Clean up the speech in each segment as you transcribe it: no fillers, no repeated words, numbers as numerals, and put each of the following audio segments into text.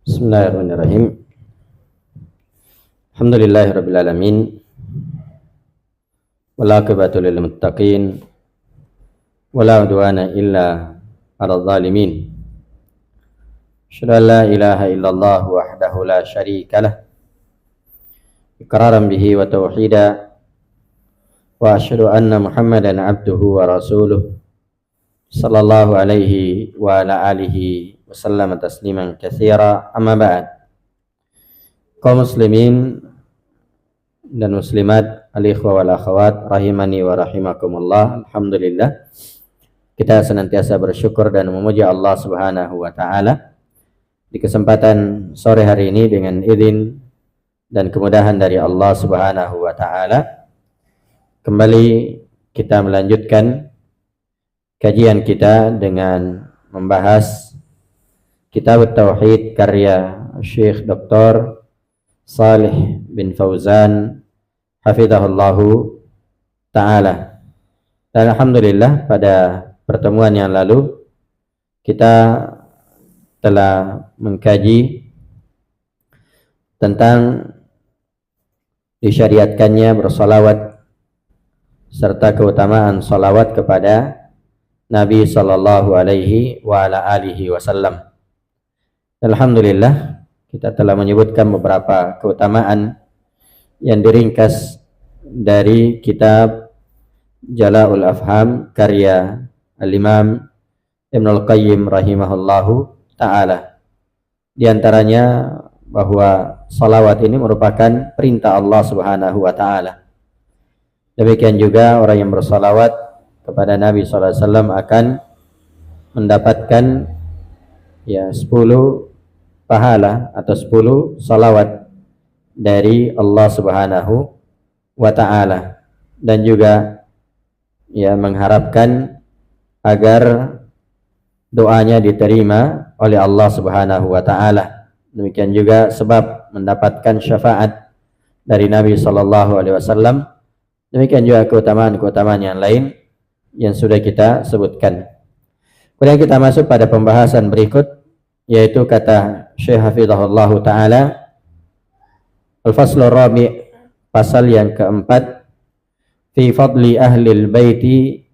Bismillahirrahmanirrahim. Alhamdulillahirabbil alamin. Wal aqibatu lil muttaqin. Wala udwana illa 'alal zalimin. Asyhadu an la ilaha illallah wahdahu la syarikalah. Iqraran bihi wa tauhida. Wa asyhadu anna Muhammadan 'abduhu wa rasuluh. Sallallahu alaihi wa ala alihi wa sallama tasliman katsira. Amma ba'd. Kaum muslimin dan muslimat, al-ikhwa wal akhwat rahimani wa rahimakumullah. Alhamdulillah, kita senantiasa bersyukur dan memuji Allah Subhanahu wa taala di kesempatan sore hari ini dengan izin dan kemudahan dari Allah Subhanahu wa taala. Kembali kita melanjutkan kajian kita dengan membahas Kitab Tauhid karya Syekh Dr. Shalih bin Fauzan hafizahullahu ta'ala. Dan alhamdulillah pada pertemuan yang lalu kita telah mengkaji tentang disyariatkannya bersolawat serta keutamaan solawat kepada Nabi sallallahu alaihi wa ala alihi wasallam. Alhamdulillah, kita telah menyebutkan beberapa keutamaan yang diringkas dari kitab Jala'ul Afham karya Al-Imam Ibnul Qayyim rahimahullahu ta'ala. Di antaranya bahwa salawat ini merupakan perintah Allah Subhanahu wa ta'ala. Demikian juga orang yang bersalawat kepada Nabi SAW akan mendapatkan 10 pahala atau 10 salawat dari Allah Subhanahu wa ta'ala, dan juga mengharapkan agar doanya diterima oleh Allah Subhanahu wa ta'ala. Demikian juga sebab mendapatkan syafaat dari Nabi SAW. Demikian juga keutamaan-keutamaan yang lain yang sudah kita sebutkan. Kemudian kita masuk pada pembahasan berikut, yaitu kata Syekh hafizahullah ta'ala, Al-Faslur Rabi', pasal yang keempat, fi fadli ahlil baiti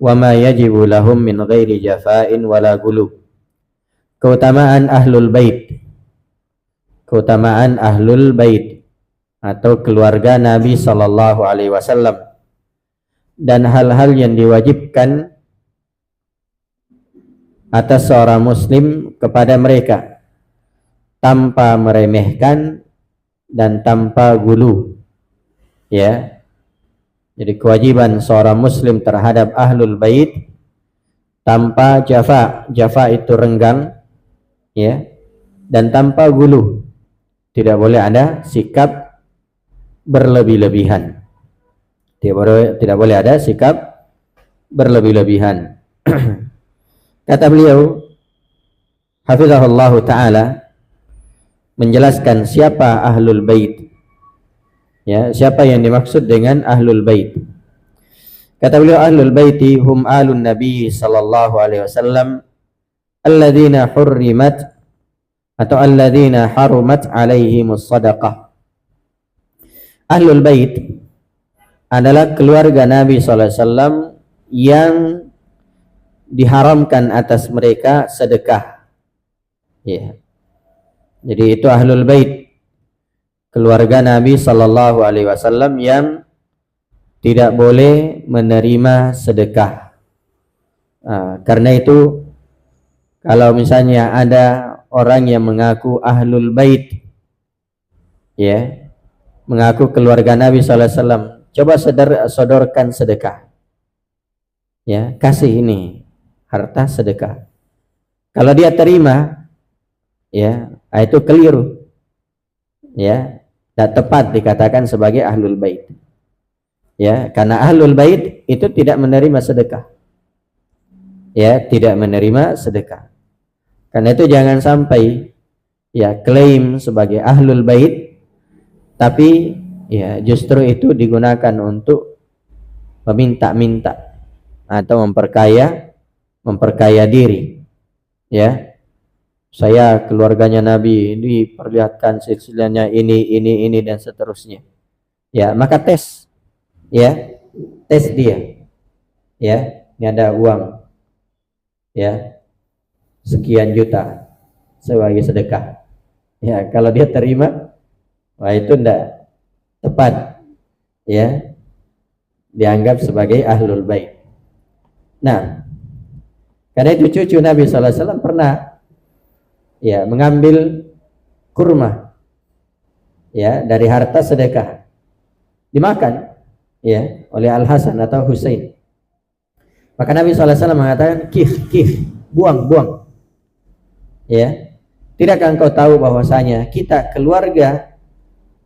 wa ma yajibu lahum min ghairi jafa'in wala gulub. Keutamaan ahlul bait, keutamaan ahlul bait atau keluarga Nabi sallallahu alaihi wasallam, dan hal-hal yang diwajibkan atas seorang muslim kepada mereka tanpa meremehkan dan tanpa gulu. Jadi kewajiban seorang muslim terhadap ahlul bait tanpa jafa. Jafa itu renggang, dan tanpa gulu. Tidak boleh ada sikap berlebih-lebihan. Tidak boleh ada sikap berlebih-lebihan. Kata beliau hafizahullahu ta'ala menjelaskan siapa ahlul bait, siapa yang dimaksud dengan ahlul bait. Kata beliau, ahlul baiti hum alun nabi sallallahu alaihi wasallam alladzina hurrimat atau alladzina harumat alaihimus sadaqah. Ahlul bait adalah keluarga Nabi sallallahu alaihi wasallam yang diharamkan atas mereka sedekah. Jadi itu ahlul bait, keluarga Nabi sallallahu alaihi wasallam yang tidak boleh menerima sedekah. Karena itu kalau misalnya ada orang yang mengaku ahlul bait, mengaku keluarga Nabi sallallahu alaihi wasallam, coba sodorkan sedekah. Kasih ini harta sedekah. Kalau dia terima, itu keliru. Tidak tepat dikatakan sebagai ahlul bait. Karena ahlul bait itu tidak menerima sedekah. Tidak menerima sedekah. Karena itu jangan sampai klaim sebagai ahlul bait, tapi justru itu digunakan untuk meminta-minta atau memperkaya diri. saya keluarganya Nabi, diperlihatkan silsilahnya ini dan seterusnya. Ya, maka tes, ya, tes dia, ya, ini ada uang, ya, sekian juta sebagai sedekah. Ya, kalau dia terima, wah itu tidak tepat, ya, dianggap sebagai ahlul bait. Nah, karena itu cucu Nabi SAW pernah, ya, mengambil kurma, ya, dari harta sedekah, dimakan, ya, oleh Al Hasan atau Husain. Maka Nabi SAW mengatakan, kif, buang, ya. Tidakkah engkau tahu bahwasanya kita keluarga,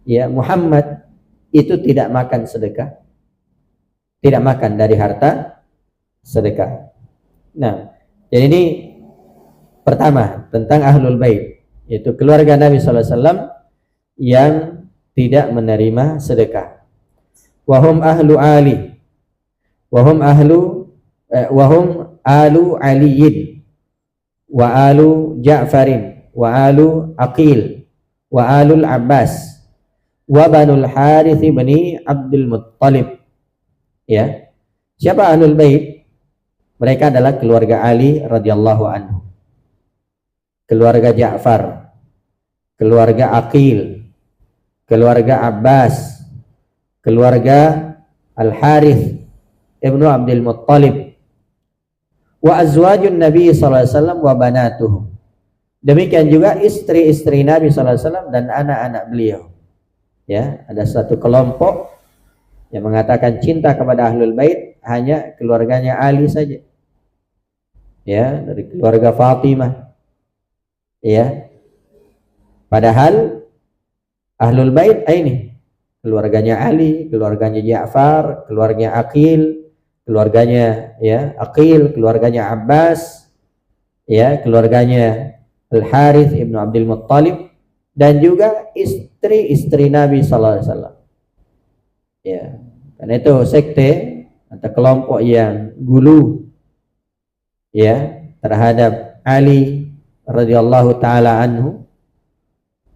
ya, Muhammad itu tidak makan sedekah, tidak makan dari harta sedekah. Nah, jadi ini pertama tentang ahlul bait, yaitu keluarga Nabi SAW yang tidak menerima sedekah. Wahum ahlu ali, wahum alu aliyin, wa alu Ja'farin, wa alu Aqil, wa alul Abbas, wa banul Harith bin Abdul Muttalib. Ya, siapa ahlul bait? Mereka adalah keluarga Ali radhiyallahu anhu, keluarga Ja'far, keluarga Aqil, keluarga Abbas, keluarga Al Harith ibnu Abdul Muttalib, wa azwajun Nabi sallallahu alaihi wasallam wa banatuhu. Demikian juga istri-istri Nabi sallallahu alaihi wasallam dan anak-anak beliau. Ya, ada satu kelompok yang mengatakan cinta kepada ahlul bait hanya keluarganya Ali saja. Ya, dari keluarga Fatimah. Ya. Padahal ahlul bait ini keluarganya Ali, keluarganya Ja'far, keluarganya Aqil, keluarganya, ya, Aqil, keluarganya Abbas, ya, keluarganya Al Harith ibnu Abdul Muttalib, dan juga istri-istri Nabi sallallahu alaihi wasallam. Ya, karena itu sekte atau kelompok yang gulu, ya, terhadap Ali radhiyallahu taala anhu,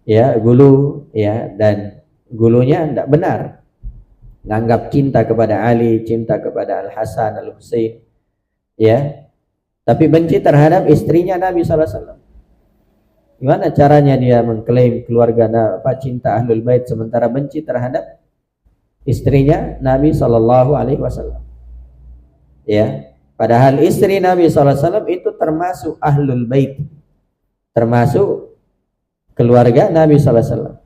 ya, gulu, ya, dan gulunya tidak benar, menganggap cinta kepada Ali, cinta kepada Al Hasan, Al Husain, ya, tapi benci terhadap istrinya Nabi sallallahu alaihi wasallam. Gimana caranya dia mengklaim keluarga cinta ahlul bait sementara benci terhadap istrinya Nabi sallallahu alaihi wasallam? Ya, padahal istri Nabi sallallahu alaihi wasallam itu termasuk ahlul bait, termasuk keluarga Nabi sallallahu alaihi wasallam.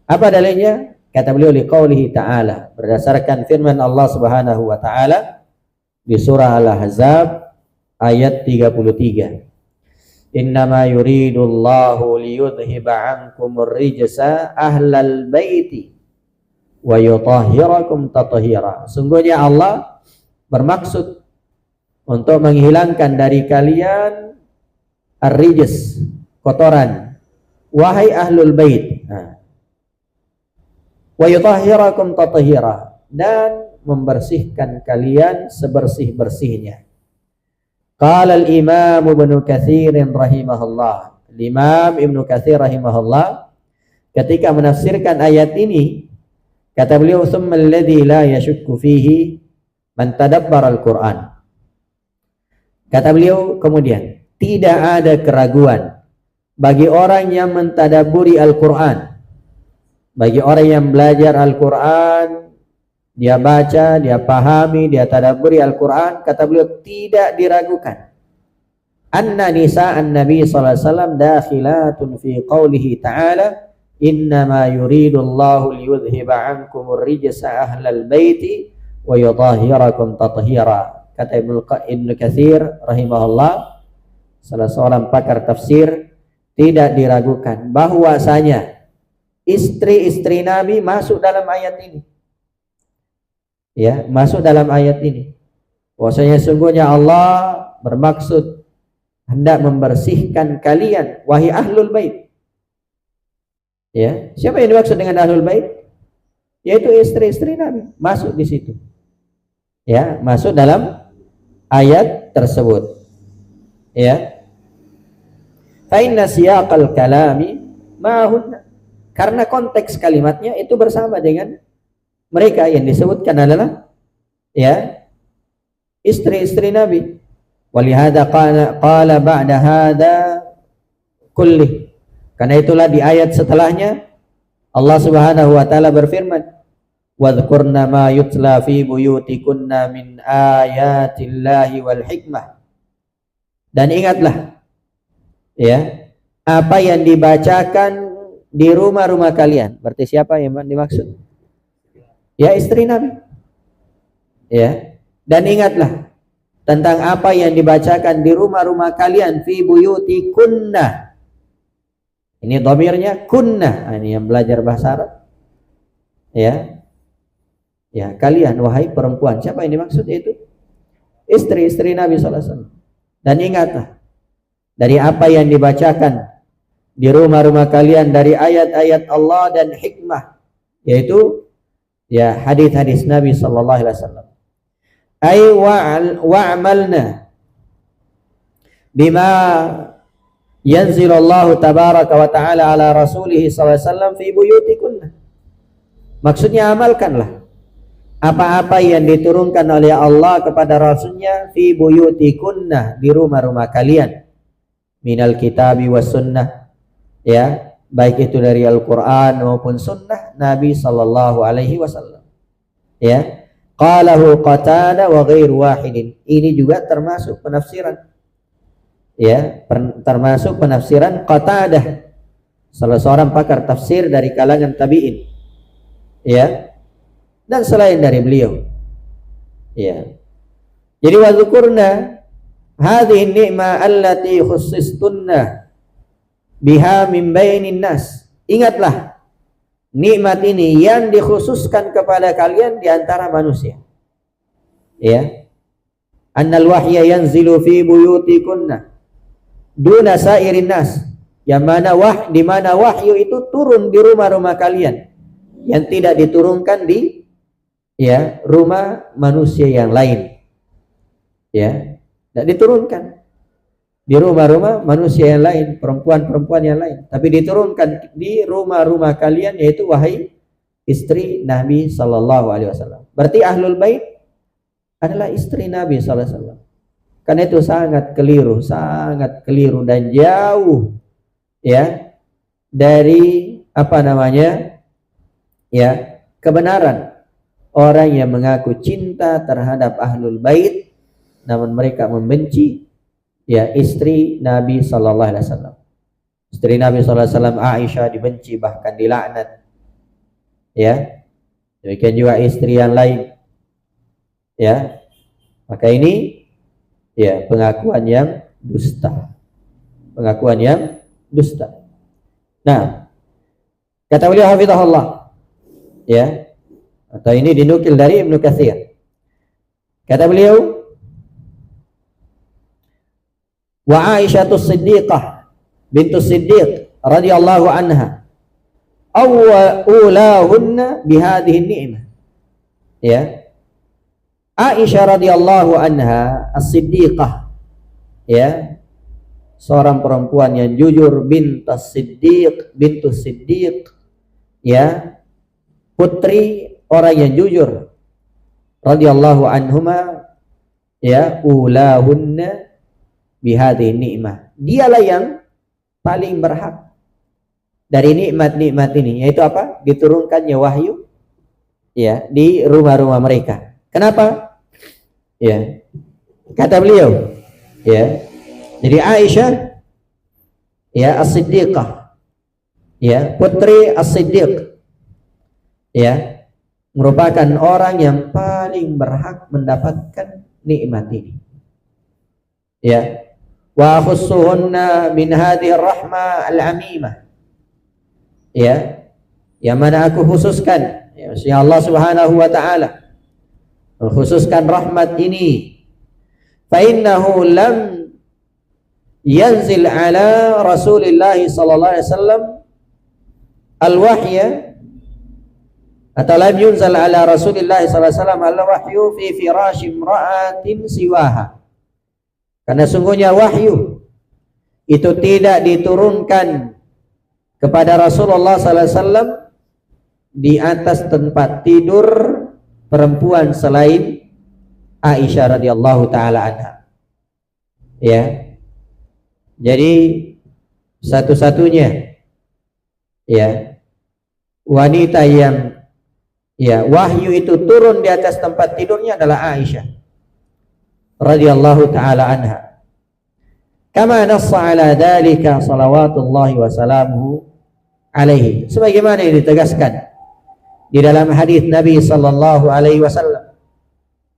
Apa dalilnya? Kata beliau, liqaulihi ta'ala, berdasarkan firman Allah Subhanahu wa taala di surah Al-Ahzab ayat 33. Innama yuridullahu liyudhiba 'ankumur rijsa ahlal baiti wa yutahhirakum tathira. Sungguhnya Allah bermaksud untuk menghilangkan dari kalian ar-rijs, kotoran, wahai ahlul bait. Wa yutahhirakum tathira, dan membersihkan kalian sebersih-bersihnya. Qala al-Imam Ibnu Katsir rahimahullah. Imam Ibnu Katsir rahimahullah ketika menafsirkan ayat ini, kata beliau, "Tsumma alladzi la yashukku fihi man tadabbara al-Qur'an." Kata beliau kemudian, tidak ada keraguan bagi orang yang mentadaburi Al-Qur'an. Bagi orang yang belajar Al-Qur'an, dia baca, dia pahami, dia tadabburi Al-Qur'an, kata beliau tidak diragukan. Anna nisa'an Nabi sallallahu alaihi wasallam dakhilatun fi qoulihi ta'ala, innama yuridullahu liyudhhiba 'ankumur rijsa ahlal baiti wa yutahhirakum tathira. Kata Ibnu Katsir rahimahullah, salah seorang pakar tafsir, tidak diragukan bahwasanya istri-istri Nabi masuk dalam ayat ini. Ya, masuk dalam ayat ini. Bahwasanya sungguhnya Allah bermaksud hendak membersihkan kalian, wahai ahlul bait. Ya, siapa yang dimaksud dengan ahlul bait? Yaitu istri-istri Nabi, masuk di situ. Ya, masuk dalam ayat tersebut. Ya. Fa inna siyaqal kalami ma'ahunna. Karena konteks kalimatnya itu bersama dengan mereka, yang disebutkan adalah ya istri-istri Nabi. Walihada qala ba'da hada kulli. Karena itulah di ayat setelahnya Allah Subhanahu wa taala berfirman, wadhkurna ma yutla fi buyutikunna min ayatillahi wal hikmah. Dan ingatlah ya apa yang dibacakan di rumah-rumah kalian. Berarti siapa yang dimaksud? Ya, istri Nabi. Ya. Dan ingatlah tentang apa yang dibacakan di rumah-rumah kalian, fi buyutikunna. Ini dhamirnya kunna. Ini yang belajar bahasa Arab. Ya. Ya, kalian wahai perempuan. Siapa yang dimaksud itu? Istri-istri Nabi sallallahu alaihi wasallam. Dan ingatlah dari apa yang dibacakan di rumah-rumah kalian dari ayat-ayat Allah dan hikmah, yaitu ya hadis-hadis Nabi sallallahu alaihi wasallam. Ay wa'amalna bima yanzilu Allah tabaraka wa ta'ala ala rasulih sallallahu alaihi wasallam fi buyutikunna. Maksudnya amalkanlah apa-apa yang diturunkan oleh Allah kepada Rasulnya fi buyutikunna, di rumah-rumah kalian, minal kitabi was sunnah, ya baik itu dari Al-Quran maupun sunnah Nabi sallallahu alaihi wasallam. Ya, qalahu Qatadah wa ghairu wahidin. Ini juga termasuk penafsiran, ya termasuk penafsiran Qatadah, salah seorang pakar tafsir dari kalangan tabi'in, ya, dan selain dari beliau. Ya. Jadi wadzukurna hadhihi ni'ma allati khussistunna biha min bainin nas. Ingatlah nikmat ini yang dikhususkan kepada kalian di antara manusia. Ya. Annal wahya yanzilu fi buyutikunna duna sairin nas. Yang mana di mana wahyu itu turun di rumah-rumah kalian, yang tidak diturunkan di ya rumah manusia yang lain. Ya, tidak diturunkan di rumah-rumah manusia yang lain, perempuan-perempuan yang lain, tapi diturunkan di rumah-rumah kalian, yaitu wahai istri Nabi sallallahu alaihi wasallam. Berarti ahlul bait adalah istri Nabi sallallahu alaihi wasallam. Karena itu sangat keliru dan jauh ya dari apa namanya ya kebenaran orang yang mengaku cinta terhadap ahlul bait namun mereka membenci ya istri Nabi sallallahu alaihi wasallam. Istri Nabi sallallahu alaihi wasallam Aisyah dibenci, bahkan dilaknat. Ya. Demikian juga istri yang lain. Ya. Maka ini ya pengakuan yang dusta. Pengakuan yang dusta. Nah, kata beliau hafizahullah, ya, atau ini dinukil dari Ibnu Katsir. Kata beliau, wa Aisyah Siddiqah bintu Siddiq radhiyallahu anha awwalahunna bihadhihi ni'mah. Ya. Aisyah radhiyallahu anha as-Siddiqah, ya, seorang perempuan yang jujur, bintu Siddiq, ya, putri orang yang jujur, radhiyallahu anhuma, ya, ulahunna bihadhihi ni'mah. Dialah yang paling berhak dari nikmat-nikmat ini, yaitu apa? Diturunkannya wahyu ya di rumah-rumah mereka. Kenapa? Ya. Kata beliau, ya. Jadi Aisyah ya as-Siddiqah, ya, putri as-Siddiq, ya, merupakan orang yang paling berhak mendapatkan nikmat ini. Ya. Wa khussuhunna min hadhihi ar-rahmah al-'amimah. Ya. Yang mana aku khususkan, ya, Allah Subhanahu wa taala mengkhususkan rahmat ini. Fa innahu lam yanzil ala Rasulillah sallallahu alaihi wasallam al-wahya, atau lam yunzal ala Rasulillah sallallahu alaihi wasallam al-wahyu fi firash imra'atin siwaha. Karena sungguhnya wahyu itu tidak diturunkan kepada Rasulullah sallallahu alaihi wasallam di atas tempat tidur perempuan selain Aisyah radhiyallahu taala anha. Ya. Jadi satu-satunya ya wanita yang ya wahyu itu turun di atas tempat tidurnya adalah Aisyah radhiyallahu taala anha. Kama nassa ala dzalika salawatullahi wa salamuhu alaihi, sebagaimana yang ditegaskan di dalam hadis Nabi sallallahu alaihi wasallam.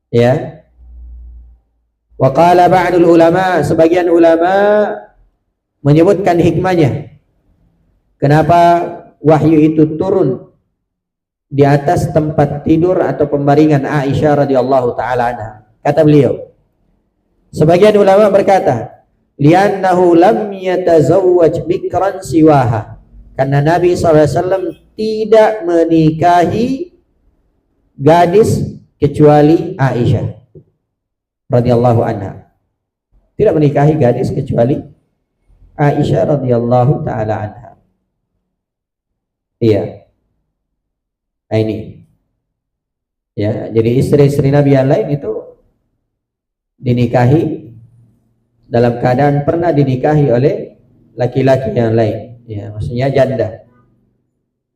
Ya. Wa qala ba'dul ulama, sebagian ulama menyebutkan hikmahnya kenapa wahyu itu turun di atas tempat tidur atau pembaringan Aisyah radhiyallahu taala anha. Kata beliau, sebagian ulama berkata, li'annahu lam yatazawwaj bikran siwaha, karena Nabi SAW tidak menikahi gadis kecuali Aisyah radhiyallahu anha. Tidak menikahi gadis kecuali Aisyah radhiyallahu taala anha. Iya. Nah ini. Ya, jadi istri-istri Nabi yang lain itu dinikahi dalam keadaan pernah dinikahi oleh laki-laki yang lain. Ya, maksudnya janda.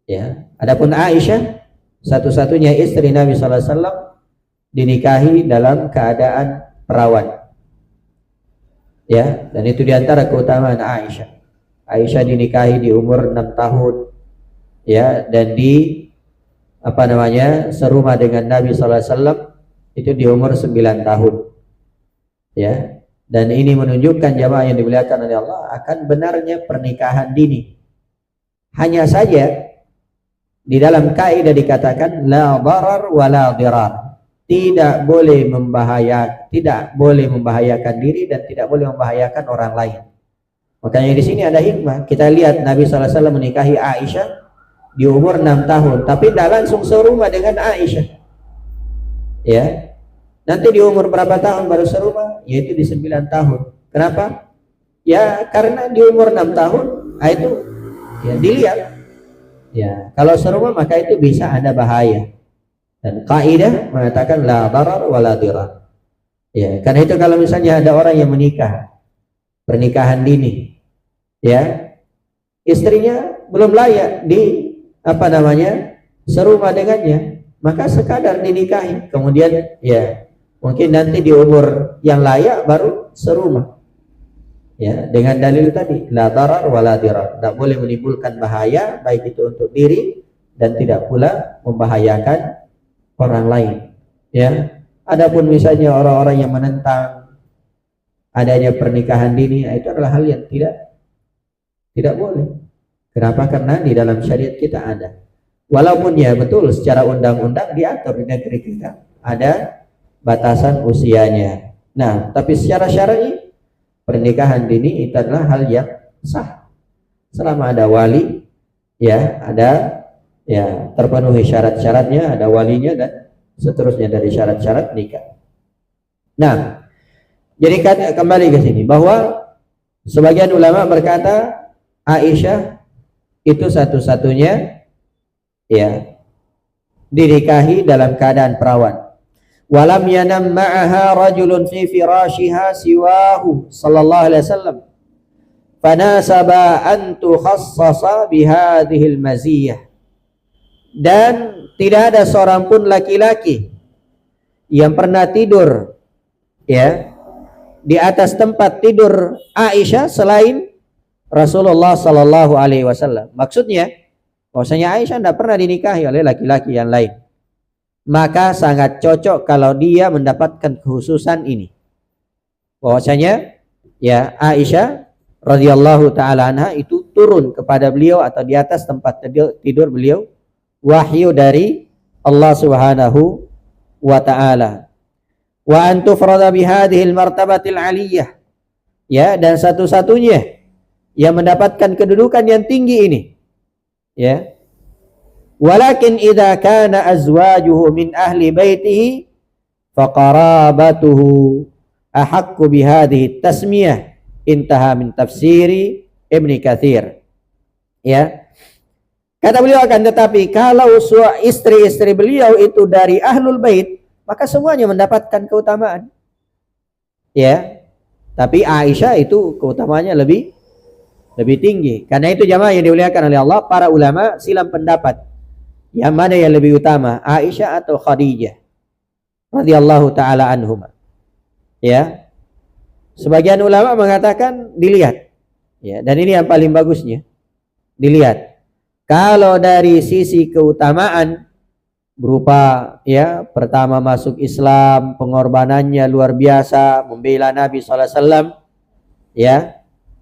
Ya, adapun Aisyah satu-satunya istri Nabi sallallahu alaihi wasallam dinikahi dalam keadaan perawan. Ya, dan itu diantara keutamaan Aisyah. Aisyah dinikahi di umur 6 tahun. Ya, dan di serumah dengan Nabi sallallahu alaihi wasallam itu di umur 9 tahun. Ya. Dan ini menunjukkan jamaah yang dimuliakan oleh Allah akan benarnya pernikahan dini. Hanya saja di dalam kaidah dikatakan la darar wa la dirar. Tidak boleh membahayakan diri dan tidak boleh membahayakan orang lain. Makanya di sini ada hikmah. Kita lihat Nabi sallallahu alaihi wasallam menikahi Aisyah di umur 6 tahun, tapi tidak langsung serumah dengan Aisyah. Ya. Nanti di umur berapa tahun baru serumah? Yaitu di 9 tahun. Kenapa? Ya karena di umur 6 tahun itu ya dilihat. Ya, kalau serumah maka itu bisa ada bahaya. Dan kaidah mengatakan la darar wa la dirar. Ya, karena itu kalau misalnya ada orang yang menikah pernikahan dini, ya, istrinya belum layak serumah dengannya, maka sekadar dinikahi, kemudian ya mungkin nanti di umur yang layak baru serumah. Ya, dengan dalil tadi la darar wa la dirar, tidak boleh menimbulkan bahaya baik itu untuk diri dan tidak pula membahayakan orang lain. Ya, adapun misalnya orang-orang yang menentang adanya pernikahan dini, itu adalah hal yang tidak boleh. Kenapa? Karena di dalam syariat kita ada. Walaupun ya betul secara undang-undang diatur di negeri kita ada batasan usianya. Nah, tapi secara syar'i pernikahan dini itu adalah hal yang sah. Selama ada wali, ya, ada ya terpenuhi syarat-syaratnya, ada walinya dan seterusnya dari syarat-syarat nikah. Nah, jadi kembali ke sini bahwa sebagian ulama berkata Aisyah itu satu-satunya ya dinikahi dalam keadaan perawan. Walam yanam ma'aha rajulun fi firashiha siwahu sallallahu alaihi wasallam. Fanasaba an tukhassasa bihadhil maziyah. Dan tidak ada seorang pun laki-laki yang pernah tidur ya di atas tempat tidur Aisyah selain Rasulullah sallallahu alaihi wasallam. Maksudnya bahwasanya Aisyah tidak pernah dinikahi oleh laki-laki yang lain. Maka sangat cocok kalau dia mendapatkan kekhususan ini. Bahwasanya ya Aisyah radhiyallahu taala anha itu turun kepada beliau atau di atas tempat tidur beliau wahyu dari Allah Subhanahu wa taala. Wa an tufrada bihadhil martabatil aliyah. Ya, dan satu-satunya yang mendapatkan kedudukan yang tinggi ini. Ya. Walakin idza kana azwajuhu min ahli baitihi faqarabatuhu ahaqqu bihadhihi tasmiyah Intaha min tafsiri Ibnu Katsir. Ya. Kata beliau, akan tetapi kalau istri-istri beliau itu dari ahlul bait, maka semuanya mendapatkan keutamaan. Ya. Tapi Aisyah itu keutamaannya lebih tinggi. Karena itu jamaah yang dimuliakan oleh Allah, para ulama silam pendapat. Yang mana yang lebih utama, Aisyah atau Khadijah radhiyallahu taala anhuma. Ya. Sebagian ulama mengatakan dilihat. Ya, dan ini yang paling bagusnya. Dilihat. Kalau dari sisi keutamaan berupa ya pertama masuk Islam, pengorbanannya luar biasa, membela Nabi sallallahu alaihi wasallam, ya.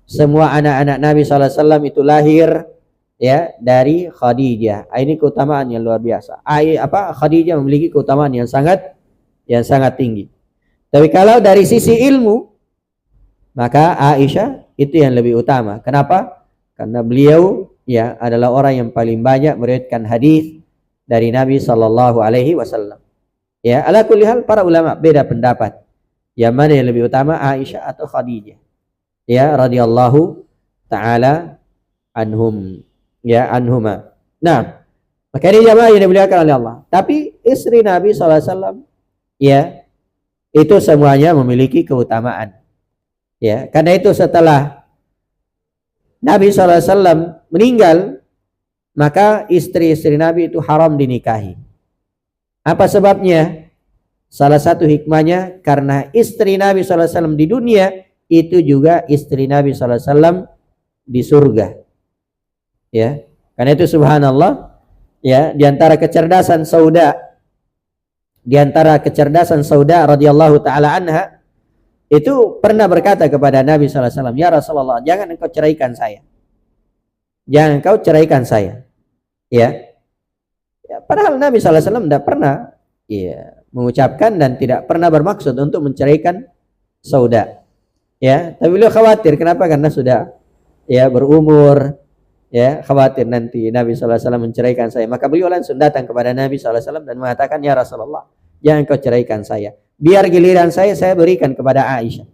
Semua anak-anak Nabi sallallahu alaihi wasallam itu lahir ya dari Khadijah. Ini keutamaan yang luar biasa. Khadijah memiliki keutamaan yang sangat tinggi. Tapi kalau dari sisi ilmu, maka Aisyah itu yang lebih utama. Kenapa? Karena beliau ya adalah orang yang paling banyak meriwayatkan hadis dari Nabi sallallahu alaihi wasallam. Ya, ala kulli hal para ulama beda pendapat. Yang mana yang lebih utama, Aisyah atau Khadijah? Ya, radhiyallahu taala anhum, ya anhuma. Nah, maka ini jamaah yang dimuliakan oleh Allah. Tapi istri Nabi sallallahu alaihi wasallam ya itu semuanya memiliki keutamaan. Ya, karena itu setelah Nabi SAW meninggal, maka istri-istri Nabi itu haram dinikahi. Apa sebabnya? Salah satu hikmahnya karena istri Nabi SAW di dunia itu juga istri Nabi SAW di surga. Ya, karena itu subhanallah, ya di antara kecerdasan Sauda radhiyallahu taala anha itu pernah berkata kepada Nabi sallallahu alaihi wasallam, "Ya Rasulullah, jangan engkau ceraikan saya. Jangan engkau ceraikan saya." Ya. Padahal Nabi sallallahu alaihi wasallam tidak pernah mengucapkan dan tidak pernah bermaksud untuk menceraikan Sauda. Ya, tapi beliau khawatir. Kenapa? Karena sudah berumur, khawatir nanti Nabi sallallahu alaihi wasallam menceraikan saya. Maka beliau langsung datang kepada Nabi sallallahu alaihi wasallam dan mengatakan, "Ya Rasulullah, jangan engkau ceraikan saya. Biar giliran saya berikan kepada Aisyah."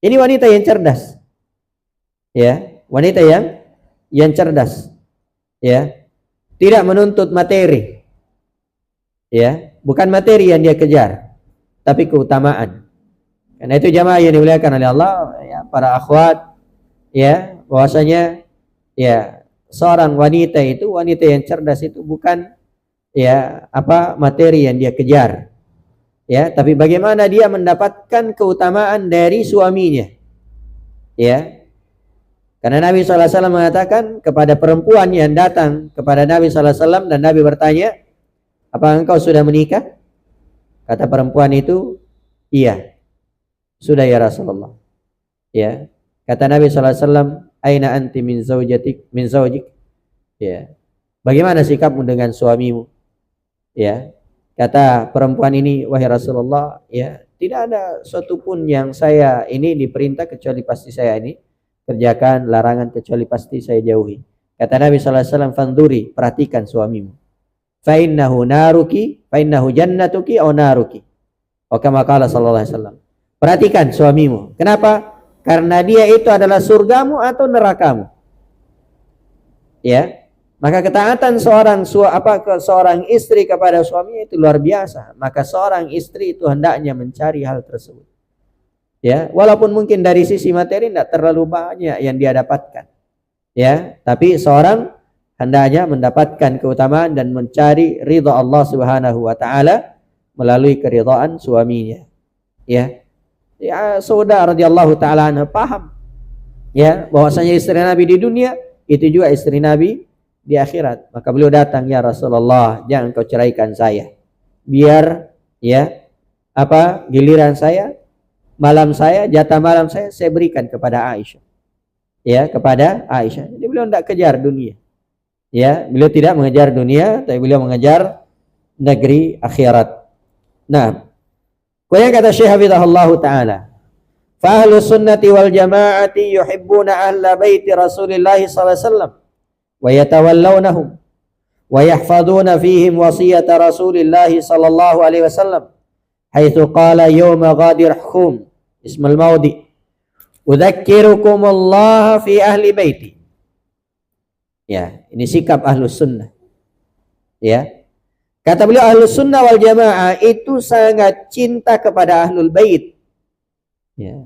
Ini wanita yang cerdas. Ya, wanita yang cerdas. Ya. Tidak menuntut materi. Ya, bukan materi yang dia kejar, tapi keutamaan. Karena itu jamaah yang dimuliakan oleh Allah, ya, para akhwat, ya, bahwasanya ya seorang wanita yang cerdas itu bukan materi yang dia kejar. Ya, tapi bagaimana dia mendapatkan keutamaan dari suaminya. Ya. Karena Nabi sallallahu alaihi wasallam mengatakan kepada perempuan yang datang kepada Nabi sallallahu alaihi wasallam dan Nabi bertanya, "Apa engkau sudah menikah?" Kata perempuan itu, "Iya. Sudah ya Rasulullah." Ya. Kata Nabi sallallahu alaihi wasallam, "Aina anti min zawjik?" Ya. Bagaimana sikapmu dengan suamimu? Ya. Kata perempuan ini, "Wahai Rasulullah, ya, tidak ada suatu pun yang saya ini diperintah kecuali pasti saya ini kerjakan, larangan kecuali pasti saya jauhi." Kata Nabi sallallahu alaihi wasallam, "Fanduri, perhatikan suamimu. Fa innahu jannatuki aw naruki." Wa kama qala sallallahu alaihi wasallam. Perhatikan suamimu. Kenapa? Karena dia itu adalah surgamu atau nerakamu. Ya. Maka ketaatan seorang istri kepada suaminya itu luar biasa. Maka seorang istri itu hendaknya mencari hal tersebut. Ya, walaupun mungkin dari sisi materi tidak terlalu banyak yang dia dapatkan. Ya, tapi seorang hendaknya mendapatkan keutamaan dan mencari ridha Allah Subhanahu wa taala melalui keridhaan suaminya. Ya. Ya, Sauda radhiyallahu taala anha paham ya bahwasanya istri Nabi di dunia itu juga istri Nabi di akhirat. Maka beliau datang, "Ya Rasulullah, jangan kau ceraikan saya. Biar giliran saya, jatah malam saya berikan kepada Aisyah." Ya, kepada Aisyah. Jadi beliau tidak kejar dunia. Ya, beliau tidak mengejar dunia, tapi beliau mengejar negeri akhirat. Nah, kemudian kata Syekh hafizahullah taala, "Fa ahlus sunnati wal jamaati yuhibbuna ahla baiti Rasulillah sallallahu alaihi wasallam wa yatawallawnahum wa yahfazuna fihim wasiyata Rasulillah sallallahu alaihi wasallam haitsu qala yawma ghadir hum ismul maudi Udzakkirukumullah fi ahli baiti. Ya, ini sikap ahlus sunnah. Ya, kata beliau ahlus sunnah wal jamaah itu sangat cinta kepada ahlul bait. Ya,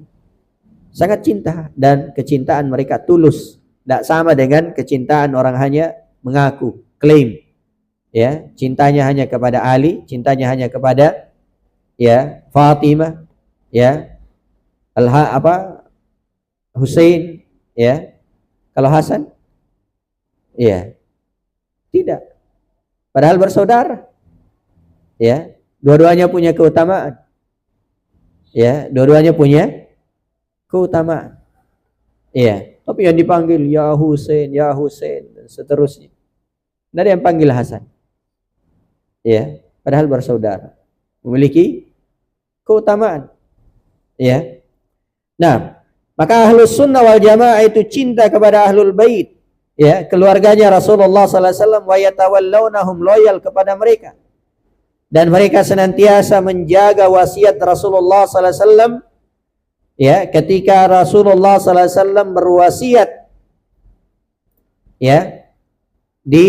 sangat cinta, dan kecintaan mereka tulus. Tidak sama dengan kecintaan orang hanya mengaku, klaim. Ya, cintanya hanya kepada Ali, cintanya hanya kepada ya Fatimah, ya Hussein, ya. Kalau Hasan, ya tidak. Padahal bersaudara, ya. Dua-duanya punya keutamaan, ya. Dua-duanya punya keutamaan, ya. Tapi yang dipanggil ya Hussein, dan seterusnya. Tidak ada yang panggil Hasan, ya. Padahal bersaudara, memiliki keutamaan, ya. Nah, maka ahlus sunnah wal jamaah itu cinta kepada ahlul bait, ya, keluarganya Rasulullah sallallahu alaihi wasallam, wa yatawallawnahum, loyal kepada mereka, dan mereka senantiasa menjaga wasiat Rasulullah sallallahu alaihi wasallam, ya, ketika Rasulullah sallallahu alaihi wasallam berwasiat, ya, di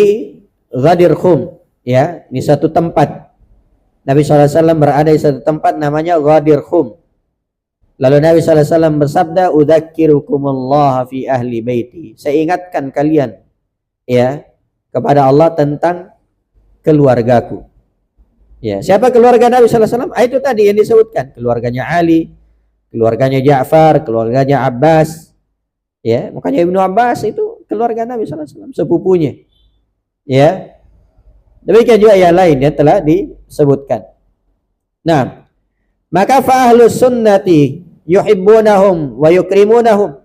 Ghadir Khum, ya, di satu tempat. Nabi sallallahu alaihi wasallam berada di satu tempat namanya Ghadir Khum. Lalu Nabi sallallahu alaihi wasallam bersabda, "Udzakkirukumullah fi ahli baiti." Saya ingatkan kalian, ya, kepada Allah tentang keluargaku. Ya, siapa keluarga Nabi sallallahu alaihi wasallam? Itu tadi yang disebutkan, keluarganya Ali, keluarganya Ja'far, keluarganya Abbas. Ya, makanya Ibnu Abbas itu keluarga Nabi sallallahu alaihi wasallam, sepupunya. Ya. Demikian juga yang lain yang telah disebutkan. Nah, maka fa ahlus sunnati yuhibbunahum wa yukrimunahum.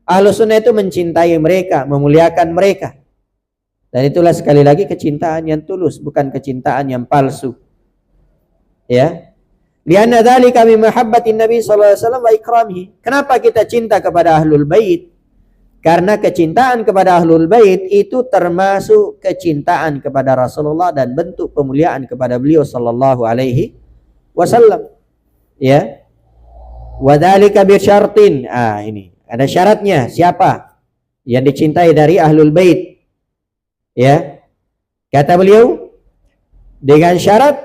Ahlus sunnah itu mencintai mereka, memuliakan mereka. Dan itulah sekali lagi kecintaan yang tulus, bukan kecintaan yang palsu. Ya. Lianna dzalika min mahabbatin Nabi sallallahu alaihi wasallam wa ikramihi. Kenapa kita cinta kepada ahlul bait? Karena kecintaan kepada ahlul bait itu termasuk kecintaan kepada Rasulullah dan bentuk pemuliaan kepada beliau sallallahu alaihi wasallam. Ya. Wadzalika bi syartin. Ini ada syaratnya, siapa yang dicintai dari ahlul bait. Ya. Kata beliau, dengan syarat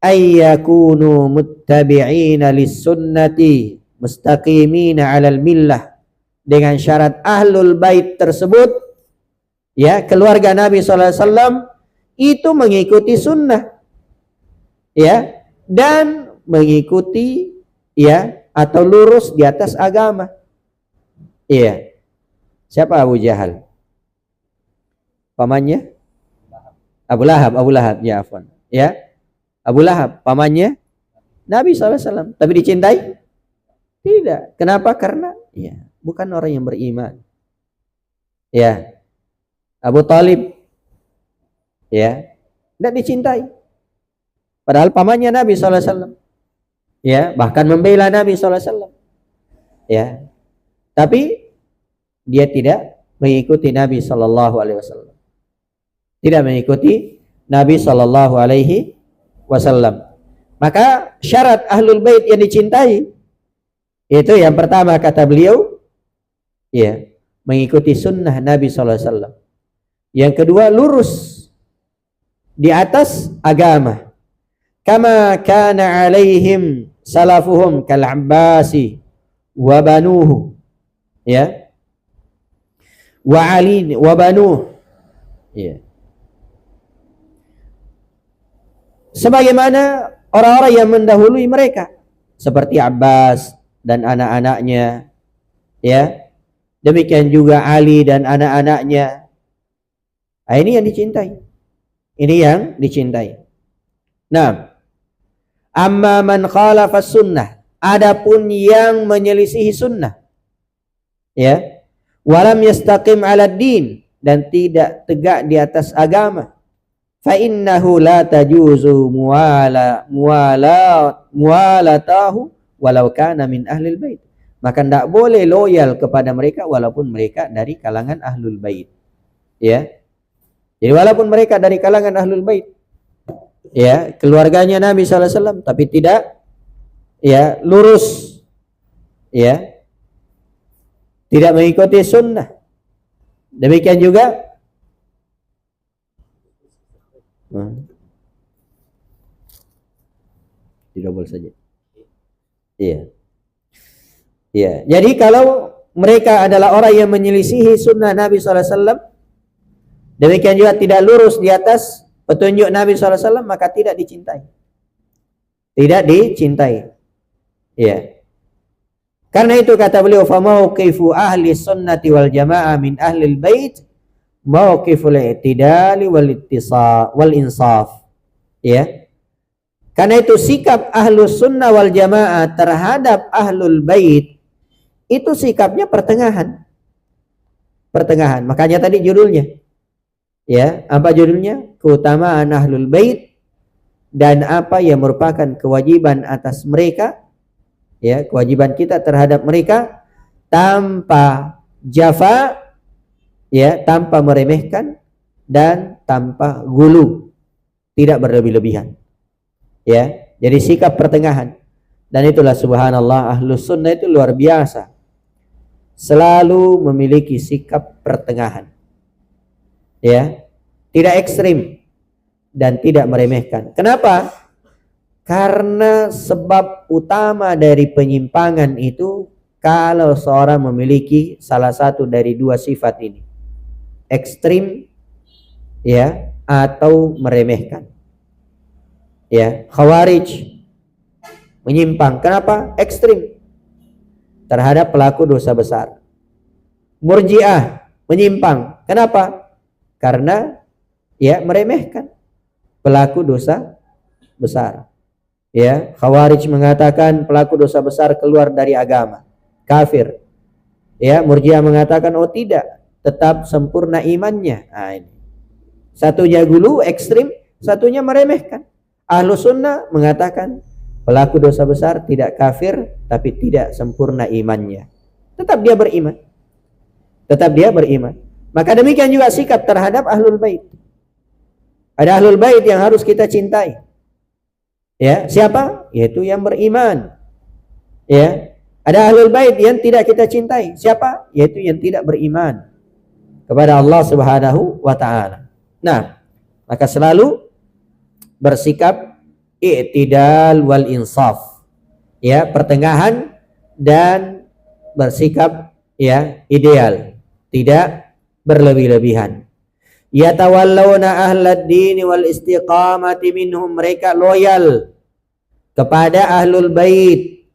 ayyakunu muttabi'ina lis-sunnati mustaqimina 'alal millah. Dengan syarat ahlul bait tersebut, ya, keluarga Nabi sallallahu alaihi wasallam itu mengikuti sunnah, ya, dan mengikuti, ya, atau lurus di atas agama. Iya. Siapa Abu Jahal? Pamannya Abu Lahab, ya afwan. Ya. Abu Lahab pamannya Nabi sallallahu alaihi wasallam, tapi dicintai? Tidak. Kenapa? Karena ya, bukan orang yang beriman. Ya. Abu Talib, ya, tidak dicintai. Padahal pamannya Nabi sallallahu alaihi wasallam. Ya, bahkan membela Nabi sallallahu alaihi wasallam. Ya. Tapi dia tidak mengikuti Nabi sallallahu alaihi wasallam. Tidak mengikuti Nabi sallallahu alaihi wasallam. Maka syarat ahlul bait yang dicintai itu yang pertama kata beliau, ya, mengikuti sunnah Nabi sallallahu alaihi wasallam. Yang kedua, lurus di atas agama. Kama kana alaihim salafuhum kal Abbasi wa banuhu, ya, wa Ali wa banuhu, ya. Sebagaimana orang-orang yang mendahului mereka, seperti Abbas dan anak-anaknya, ya. Demikian juga Ali dan anak-anaknya. Ini yang dicintai. Ini yang dicintai. Nah, amma man khalafa sunnah, adapun yang menyelisihi sunnah, ya, walam yastaqim 'ala din, dan tidak tegak di atas agama, fa innahu la tajuzu muwalatahu walau kana min ahlil bait. Maka tidak boleh loyal kepada mereka walaupun mereka dari kalangan ahlul bait. Ya. Jadi walaupun mereka dari kalangan ahlul bait, ya, keluarganya Nabi sallallahu alaihi wasallam, tapi tidak, ya, lurus, ya, tidak mengikuti sunnah. Demikian juga didobel saja. Iya. Iya. Jadi kalau mereka adalah orang yang menyelisihi sunnah Nabi SAW, demikian juga tidak lurus di atas petunjuk Nabi SAW, maka tidak dicintai. Tidak dicintai. Iya. Karena itu kata beliau, fa mauqifu ahli sunnati wal jamaah min ahli bait mauqiful i'tidali wal insaf. Ya. Karena itu sikap ahlus sunnah wal jamaah terhadap ahlul bait itu sikapnya pertengahan. Pertengahan. Makanya tadi judulnya. Ya, apa judulnya? Keutamaan ahlul bait dan apa yang merupakan kewajiban atas mereka. Ya, kewajiban kita terhadap mereka tanpa jafa, ya, tanpa meremehkan dan tanpa gulu, tidak berlebih-lebihan. Ya, jadi sikap pertengahan. Dan itulah subhanallah, ahlus sunnah itu luar biasa, selalu memiliki sikap pertengahan. Ya, tidak ekstrim dan tidak meremehkan. Kenapa? Karena sebab utama dari penyimpangan itu kalau seorang memiliki salah satu dari dua sifat ini, ekstrim, ya, atau meremehkan. Ya, Khawarij menyimpang. Kenapa? Ekstrim terhadap pelaku dosa besar. Murji'ah menyimpang. Kenapa? Karena ya meremehkan pelaku dosa besar. Ya, Khawarij mengatakan pelaku dosa besar keluar dari agama, kafir. Ya, Murji'ah mengatakan oh tidak, tetap sempurna imannya. Nah, ini. Satunya gulu ekstrim, satunya meremehkan. Ahlus sunnah mengatakan pelaku dosa besar tidak kafir, tapi tidak sempurna imannya. Tetap dia beriman. Tetap dia beriman. Maka demikian juga sikap terhadap ahlul bait. Ada ahlul bait yang harus kita cintai. Ya, siapa? Yaitu yang beriman. Ya, ada ahlul bait yang tidak kita cintai. Siapa? Yaitu yang tidak beriman kepada Allah Subhanahu wa taala. Nah, maka selalu bersikap i'tidal wal insaf. Ya, pertengahan dan bersikap ya ideal, tidak berlebih-lebihan. Yatawallawna ahlad dini wal istiqamati minhum, mereka loyal kepada ahlul bait,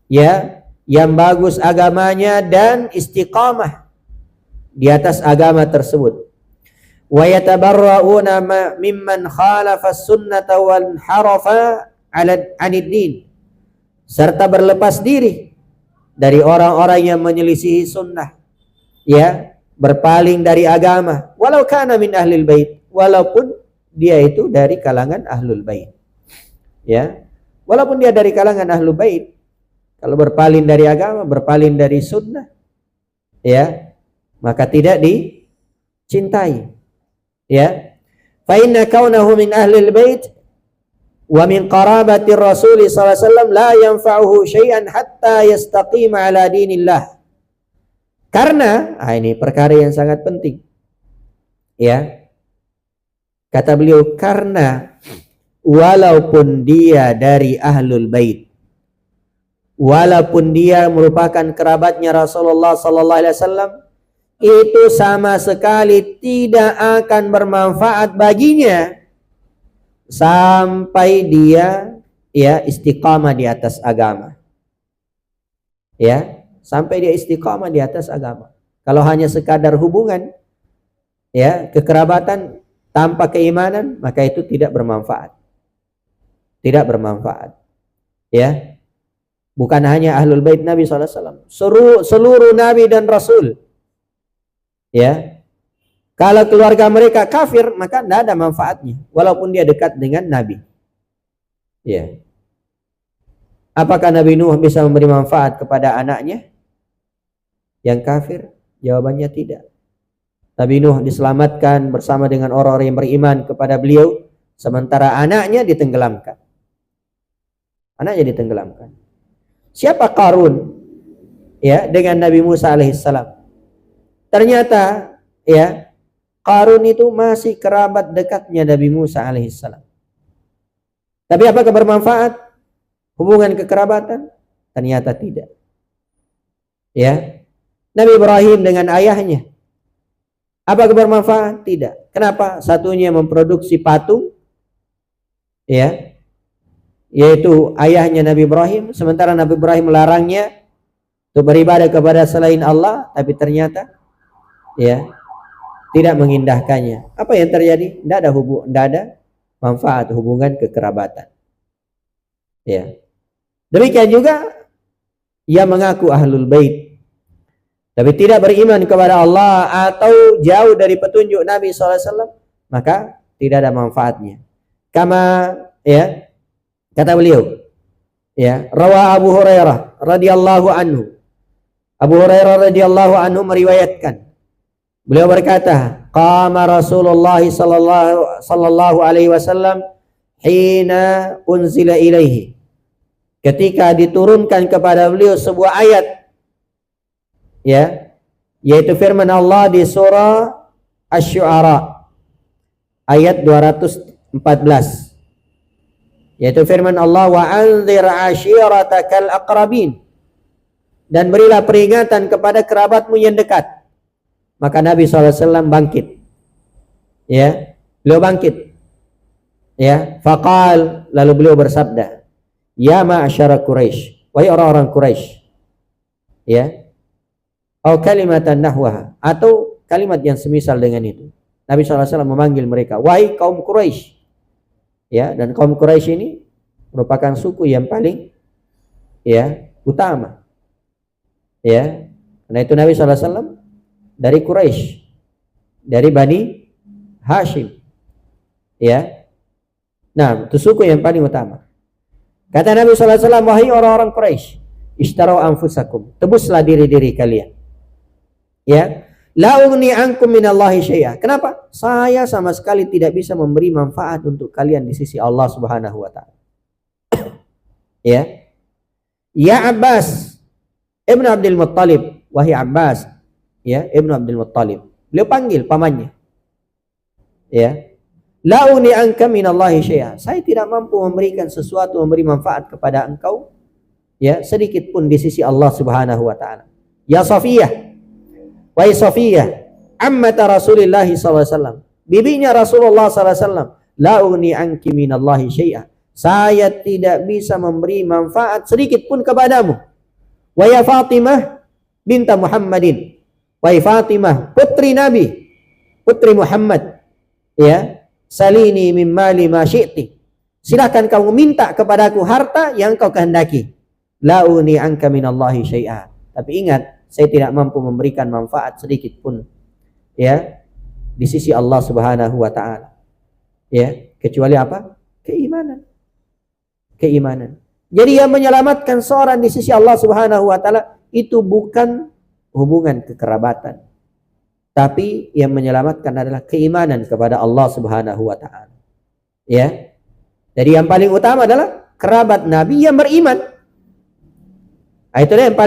ya, yang bagus agamanya dan istiqamah di atas agama tersebut. Wa yatabarra'una mimman khalafa sunnata wal harafa 'anid din, serta berlepas diri dari orang-orang yang menyelisihi sunnah, ya, berpaling dari agama, walau kana min ahlil bait, walaupun dia itu dari kalangan ahlul bait. Ya, walaupun dia dari kalangan ahlul bait, kalau berpaling dari agama, berpaling dari sunnah, ya, maka tidak dicintai. Ya, fa inna kaunahu min ahlil bait wa min qarabati Rasul sallallahu alaihi wasallam la yanfa'uhu syai'an hatta yastaqima ala dinillah. Karena ini perkara yang sangat penting. Ya. Kata beliau, karena walaupun dia dari ahlul bait, walaupun dia merupakan kerabatnya Rasulullah sallallahu alaihi wasallam, itu sama sekali tidak akan bermanfaat baginya sampai dia ya istiqamah di atas agama. Ya, sampai dia istiqamah di atas agama. Kalau hanya sekadar hubungan, ya, kekerabatan tanpa keimanan, maka itu tidak bermanfaat. Tidak bermanfaat. Ya. Bukan hanya ahlul bait Nabi SAW, seluruh Nabi dan Rasul. Ya. Kalau keluarga mereka kafir, maka tidak ada manfaatnya, walaupun dia dekat dengan Nabi. Ya. Apakah Nabi Nuh bisa memberi manfaat kepada anaknya yang kafir? Jawabannya tidak. Nabi Nuh diselamatkan bersama dengan orang-orang yang beriman kepada beliau, sementara anaknya ditenggelamkan. Anaknya ditenggelamkan. Siapa Qarun? ya dengan Nabi Musa alaihissalam. Ternyata ya Qarun itu masih kerabat dekatnya Nabi Musa alaihissalam. Tapi apakah bermanfaat hubungan kekerabatan? Ternyata tidak. Ya, Nabi Ibrahim dengan ayahnya, apakah bermanfaat? Tidak. Kenapa? Satunya memproduksi patung, ya, yaitu ayahnya Nabi Ibrahim, sementara Nabi Ibrahim melarangnya untuk beribadah kepada selain Allah, tapi ternyata ya tidak mengindahkannya. Apa yang terjadi? Tidak ada manfaat hubungan kekerabatan. Ya. Demikian juga ia mengaku ahlul bait, tapi tidak beriman kepada Allah atau jauh dari petunjuk Nabi SAW, maka tidak ada manfaatnya. Kama ya kata beliau, ya rawa Abu Hurairah radhiyallahu anhu. Abu Hurairah radhiyallahu anhu meriwayatkan, beliau berkata, qama Rasulullah sallallahu alaihi wasallam hina unzila ilaihi. Ketika diturunkan kepada beliau sebuah ayat, ya, yaitu firman Allah di surah Asy-Syu'ara ayat 214, yaitu firman Allah, wa anzir ashiratakal aqrabin, dan berilah peringatan kepada kerabatmu yang dekat. Maka Nabi SAW bangkit, ya, beliau bangkit, ya, faqal, lalu beliau bersabda, ya ma'asyara Quraisy, wahai orang-orang Quraisy, ya, atau kalimatan nahwaha, atau kalimat yang semisal dengan itu. Nabi SAW memanggil mereka, wahai kaum Quraisy, ya, dan kaum Quraisy ini merupakan suku yang paling, ya, utama, ya, karena itu Nabi SAW dari Quraisy, dari Bani Hashim, ya. Nah, itu suku yang paling utama. Kata Nabi SAW, wahai orang-orang Quraisy, ishtarau anfusakum, tebuslah diri-diri kalian, ya, la ugni ankum minallahi syai'a. Kenapa? Saya sama sekali tidak bisa memberi manfaat untuk kalian di sisi Allah Subhanahu wa taala. Ya. Ya Abbas Ibnu Abdul Muttalib, wahai Abbas, ya, Ibnu Abdul Muttalib. Beliau panggil pamannya. Ya. La ugni anka minallahi syai'a. Saya tidak mampu memberikan sesuatu, memberi manfaat kepada engkau, ya, sedikit pun di sisi Allah Subhanahu wa taala. Ya Safiyah, wahai Safiyah, ammata Rasulullah sallallahu alaihi wasallam, bibinya Rasulullah sallallahu alaihi wasallam, la ugni anki minallahi syai'a. Saya tidak bisa memberi manfaat sedikit pun kepadamu. Wa ya Fatimah binta Muhammadin, wahai Fatimah, putri Nabi, putri Muhammad, ya, salini min mali ma syi'ti. Silakan kamu minta kepadaku harta yang kau kehendaki. La uni anka minallahi syai'a. Tapi ingat, saya tidak mampu memberikan manfaat sedikit pun, ya, di sisi Allah Subhanahu wa taala. Ya, kecuali apa? Keimanan. Keimanan. Jadi yang menyelamatkan seorang di sisi Allah Subhanahu wa taala itu bukan hubungan kekerabatan, tapi yang menyelamatkan adalah keimanan kepada Allah Subhanahu wa taala. Ya. Jadi yang paling utama adalah kerabat Nabi yang beriman. Itulah yang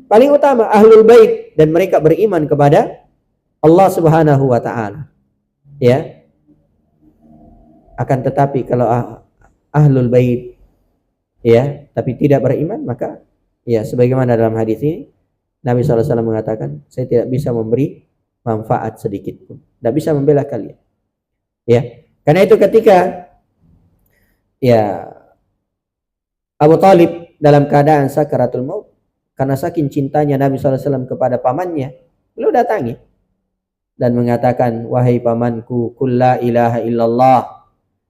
paling utama, ahlul bait, dan mereka beriman kepada Allah Subhanahu wa taala. Ya. Akan tetapi kalau ahlul bait, ya, tapi tidak beriman, maka ya sebagaimana dalam hadis ini Nabi SAW mengatakan, saya tidak bisa memberi manfaat sedikit pun, tidak bisa membela kalian. Ya, karena itu ketika ya Abu Talib dalam keadaan sakaratul maut, karena saking cintanya Nabi SAW kepada pamannya, beliau datangi dan mengatakan, wahai pamanku, qul la ilaha illallah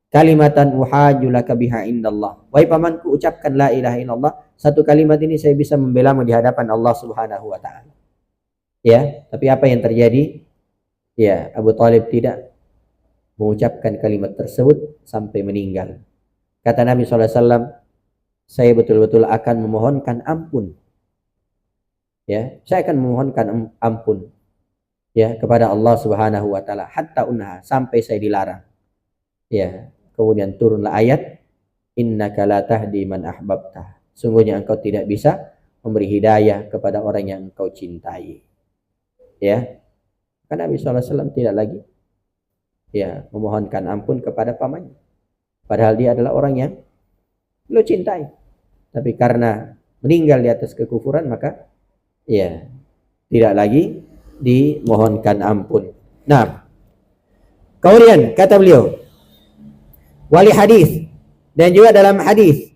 kalimatan uhaju laka biha indallah. Wahai pamanku, ucapkan la ilaha illallah, satu kalimat ini saya bisa membelamu di hadapan Allah Subhanahu wa taala. Ya, tapi apa yang terjadi? Ya, Abu Talib tidak mengucapkan kalimat tersebut sampai meninggal. Kata Nabi SAW, saya betul-betul akan memohonkan ampun. Ya, saya akan memohonkan ampun, ya, kepada Allah Subhanahu wa taala hatta unha, sampai saya dilarang. Ya, kemudian turunlah ayat, innaka la tahdi man ahbabta. Sungguhnya engkau tidak bisa memberi hidayah kepada orang yang engkau cintai. Ya. Karena Nabi SAW tidak lagi memohonkan ampun kepada pamannya. Padahal dia adalah orang yang beliau cintai. Tapi karena meninggal di atas kekufuran, maka tidak lagi dimohonkan ampun. Nah, kemudian kata beliau, wali hadis, dan juga dalam hadis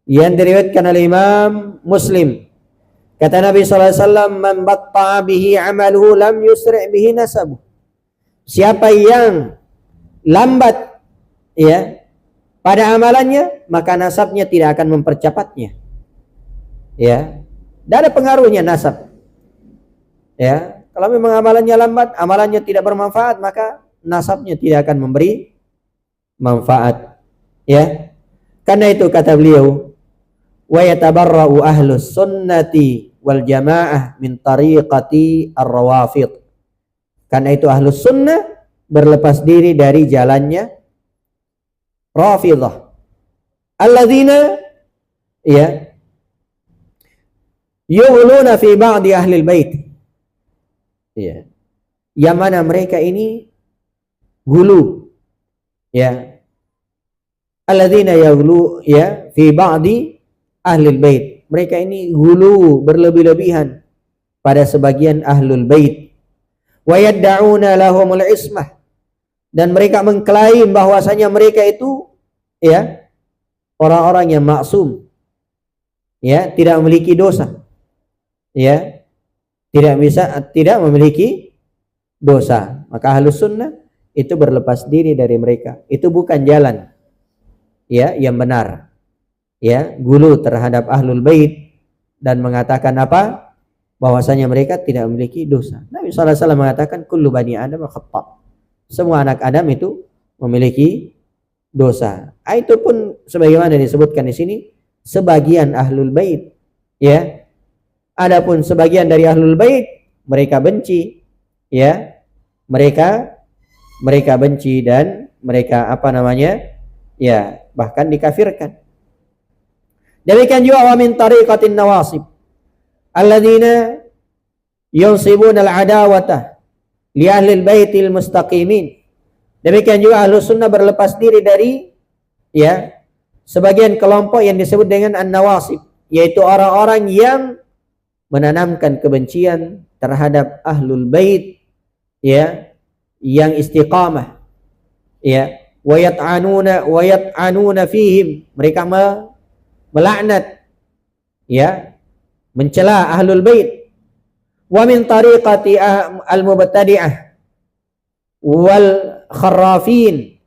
yang diriwayatkan oleh Imam Muslim, kata Nabi SAW, man batta'a bihi amaluhu lam yusri' bihi nasabuh. Siapa yang lambat pada amalannya, maka nasabnya tidak akan mempercepatnya. Tidak ada pengaruhnya nasab. Kalau memang amalannya lambat, amalannya tidak bermanfaat, maka nasabnya tidak akan memberi manfaat. Karena itu kata beliau, wa yatabarra'u ahlus sunnati wal jamaah min tariqati ar-rawafid. Karena itu ahlus sunnah berlepas diri dari jalannya Rafidah. Alladzina yughuluna fi ba'di ahli al-bait. Yang mana mereka ini gulu. Alladzina yughulu fi ba'di ahli al-bait. Mereka ini gulu, berlebih-lebihan pada sebagian ahlul bait. Wa yad'una lahumul ismah, dan mereka mengklaim bahwasanya mereka itu orang-orang yang maksum, tidak memiliki dosa, tidak memiliki dosa. Maka ahlus sunnah itu berlepas diri dari mereka. Itu bukan jalan yang benar. Gulu terhadap ahlul bait dan mengatakan apa? Bahwasanya mereka tidak memiliki dosa. Nabi SAW mengatakan kullu bani Adam khata'. Semua anak Adam itu memiliki dosa. Itu pun sebagaimana disebutkan di sini, sebagian ahlul bait. Adapun sebagian dari ahlul bait mereka benci, mereka benci dan mereka bahkan dikafirkan. Demikian juga wa min tariqatin nawasib alladzina yunsibuna al-adawata li ahli al-baitil mustaqimin. Demikian juga ahlus sunnah berlepas diri dari sebagian kelompok yang disebut dengan an-nawasib, yaitu orang-orang yang menanamkan kebencian terhadap ahlul bait yang istiqamah, wa yat'anuna fihim, mereka melaknat, mencela ahlul bait. Wa min tariqati al-mubtadi'ah wal kharrafin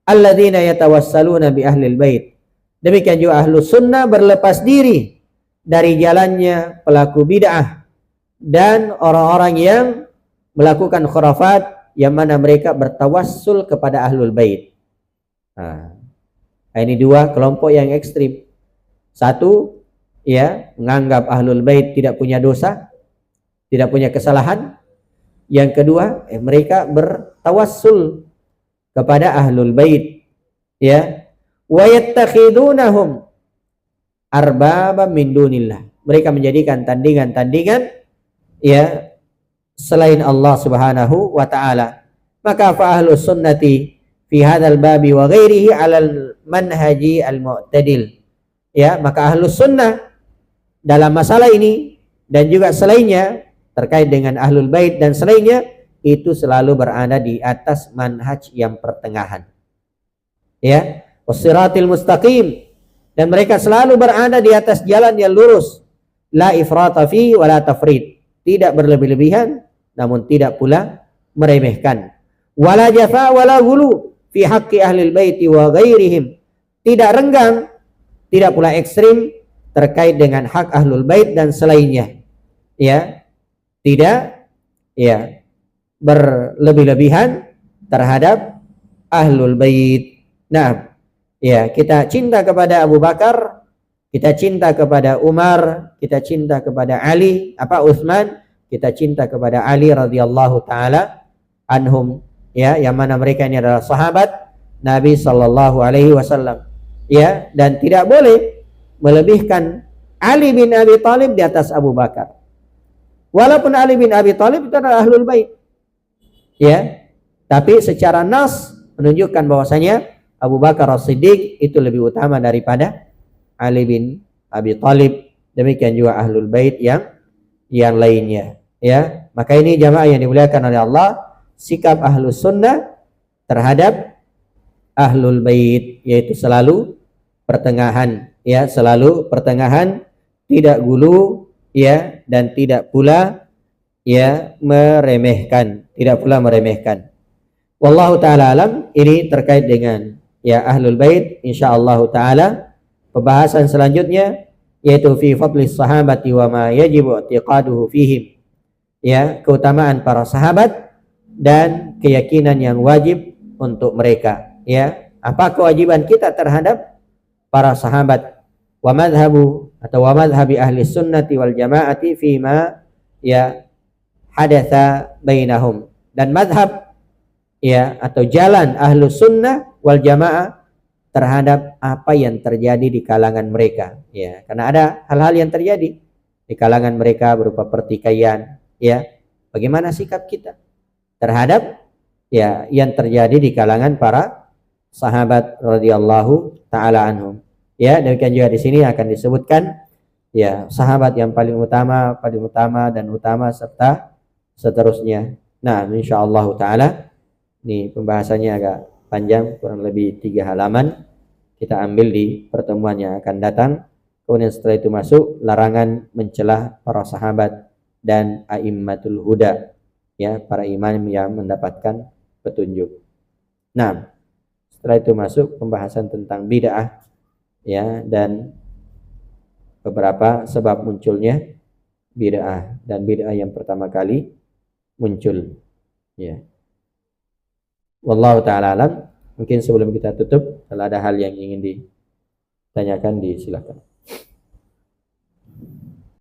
alladzina yatawassaluna bi ahlil bait. Demikian juga ahlus sunnah berlepas diri dari jalannya pelaku bid'ah dan orang-orang yang melakukan khurafat yang mana mereka bertawassul kepada ahlul bait. Ini dua kelompok yang ekstrim. Satu, menganggap ahlul bait tidak punya dosa, tidak punya kesalahan. Yang kedua, mereka bertawassul kepada ahlul bait. Wa yattakhidunahum arbaba min dunillah. Mereka menjadikan tandingan-tandingan selain Allah Subhanahu wa taala. Maka fa ahlus sunnati fi hadzal babi wa ghairihi 'alal manhaji al-mu'tadil. Maka ahlus sunnah dalam masalah ini dan juga selainnya terkait dengan ahlul bait dan selainnya itu selalu berada di atas manhaj yang pertengahan. Wassiratil mustaqim, dan mereka selalu berada di atas jalan yang lurus. La ifrata fi wa la tafrid, tidak berlebih-lebihan namun tidak pula meremehkan. Wala jafa wala ghulu fi haqqi ahlil baiti wa ghairihim, tidak renggang, tidak pula ekstrim terkait dengan hak ahlul bait dan selainnya. Tidak berlebih-lebihan terhadap ahlul bait. Nah, kita cinta kepada Abu Bakar, kita cinta kepada Umar, kita cinta kepada Ali, Utsman, kita cinta kepada Ali radhiyallahu taala anhum, yang mana mereka ini adalah sahabat Nabi sallallahu alaihi wasallam. Dan tidak boleh melebihkan Ali bin Abi Thalib di atas Abu Bakar. Walaupun Ali bin Abi Thalib itu adalah ahlul bait. Ya. Tapi secara nas menunjukkan bahwasanya Abu Bakar As-Siddiq itu lebih utama daripada Ali bin Abi Thalib. Demikian juga ahlul bait yang lainnya. Ya. Maka ini jamaah yang dimuliakan oleh Allah, sikap ahlus sunnah terhadap ahlul bait, yaitu selalu pertengahan, ya, selalu pertengahan, tidak gulu, ya, dan tidak pula, ya, meremehkan, tidak pula meremehkan. Wallahu taala alam. Ini terkait dengan, ya, ahlul bait. Insyaallah taala pembahasan selanjutnya yaitu fi fadlis sahabati wa ma yajibu i'tiqaduhu fihim, ya, keutamaan para sahabat dan keyakinan yang wajib untuk mereka, ya, apa kewajiban kita terhadap para sahabat. Wa madhabu atau wa madhabi ahli sunnati wal jamaati fima, ya, hadatha bainahum, dan madhab, ya, atau jalan ahlu sunnah wal jamaah terhadap apa yang terjadi di kalangan mereka, ya, karena ada hal-hal yang terjadi di kalangan mereka berupa pertikaian, ya, bagaimana sikap kita terhadap, ya, yang terjadi di kalangan para sahabat radhiyallahu taala anhum. Ya, demikian juga di sini akan disebutkan, ya, sahabat yang paling utama dan utama serta seterusnya. Nah, insyaallah taala ini pembahasannya agak panjang, kurang lebih 3 halaman. Kita ambil di pertemuan yang akan datang. Kemudian setelah itu masuk larangan mencelah para sahabat dan a'immatul huda, ya, para imam yang mendapatkan petunjuk. Nah, setelah itu masuk pembahasan tentang bid'ah, ya, dan beberapa sebab munculnya bid'ah, dan bid'ah yang pertama kali muncul, ya. Wallahu taala alam. Mungkin sebelum kita tutup, kalau ada hal yang ingin ditanyakan, disilakan.